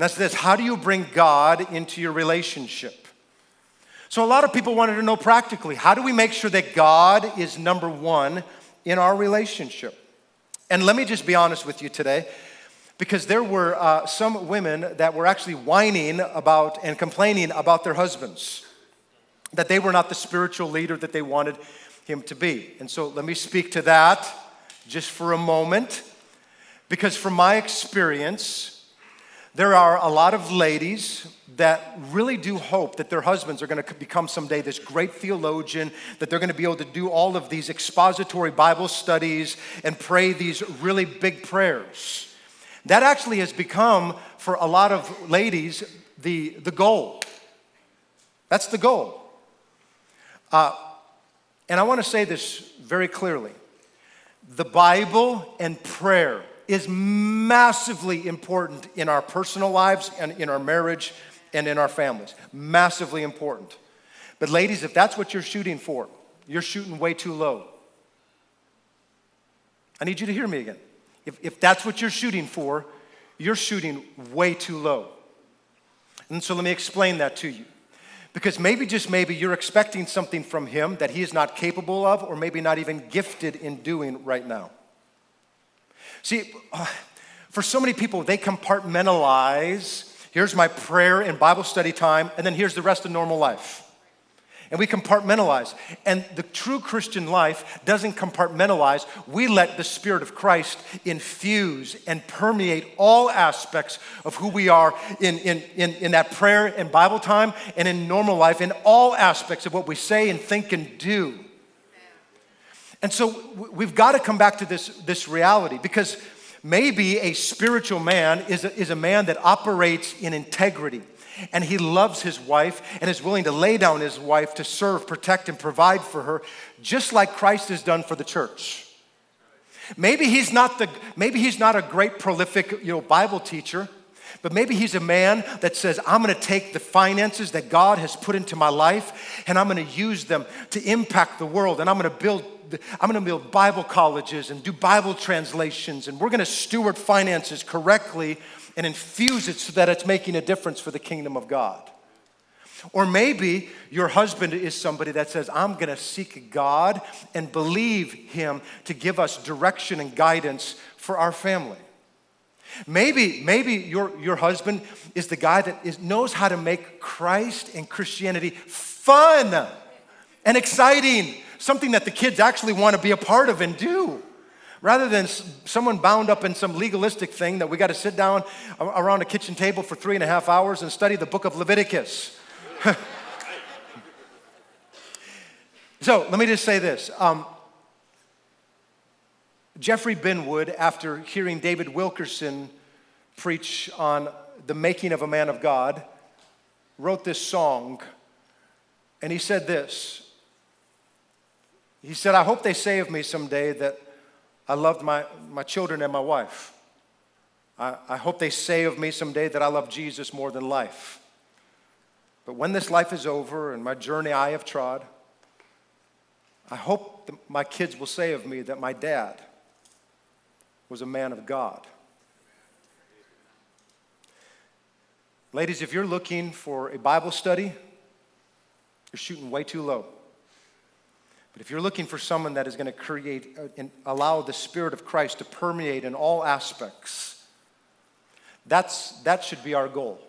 And that's this: how do you bring God into your relationship? So a lot of people wanted to know practically, how do we make sure that God is number one in our relationship? And let me just be honest with you today, because there were some women that were actually whining about and complaining about their husbands, that they were not the spiritual leader that they wanted him to be. And so let me speak to that just for a moment, because from my experience, there are a lot of ladies that really do hope that their husbands are going to become someday this great theologian, that they're going to be able to do all of these expository Bible studies and pray these really big prayers. That actually has become, for a lot of ladies, the goal. That's the goal. And I want to say this very clearly. The Bible and prayer is massively important in our personal lives and in our marriage and in our families. Massively important. But ladies, if that's what you're shooting for, you're shooting way too low. I need you to hear me again. If that's what you're shooting for, you're shooting way too low. And so let me explain that to you. Because maybe, just maybe, you're expecting something from him that he is not capable of, or maybe not even gifted in doing right now. See, for so many people, they compartmentalize. Here's my prayer and Bible study time, and then here's the rest of normal life. And we compartmentalize. And the true Christian life doesn't compartmentalize. We let the Spirit of Christ infuse and permeate all aspects of who we are in that prayer and Bible time, and in normal life, in all aspects of what we say and think and do. And so we've got to come back to this reality, because maybe a spiritual man is a man that operates in integrity, and he loves his wife and is willing to lay down his wife to serve, protect, and provide for her, just like Christ has done for the church. Maybe he's not a great prolific, Bible teacher, but maybe he's a man that says, I'm going to take the finances that God has put into my life, and I'm going to use them to impact the world, and I'm going to build Bible colleges and do Bible translations, and we're going to steward finances correctly and infuse it so that it's making a difference for the kingdom of God. Or maybe your husband is somebody that says, I'm going to seek God and believe him to give us direction and guidance for our family. Maybe your husband is the guy that knows how to make Christ and Christianity fun and exciting, something that the kids actually want to be a part of and do, rather than someone bound up in some legalistic thing that we got to sit down around a kitchen table for 3.5 hours and study the book of Leviticus. So let me just say this. Jeffrey Benwood, after hearing David Wilkerson preach on the making of a man of God, wrote this song, and he said this. He said, I hope they say of me someday that I loved my children and my wife. I hope they say of me someday that I love Jesus more than life. But when this life is over and my journey I have trod, I hope that my kids will say of me that my dad was a man of God. Ladies, if you're looking for a Bible study, you're shooting way too low. But if you're looking for someone that is going to create and allow the Spirit of Christ to permeate in all aspects, that should be our goal.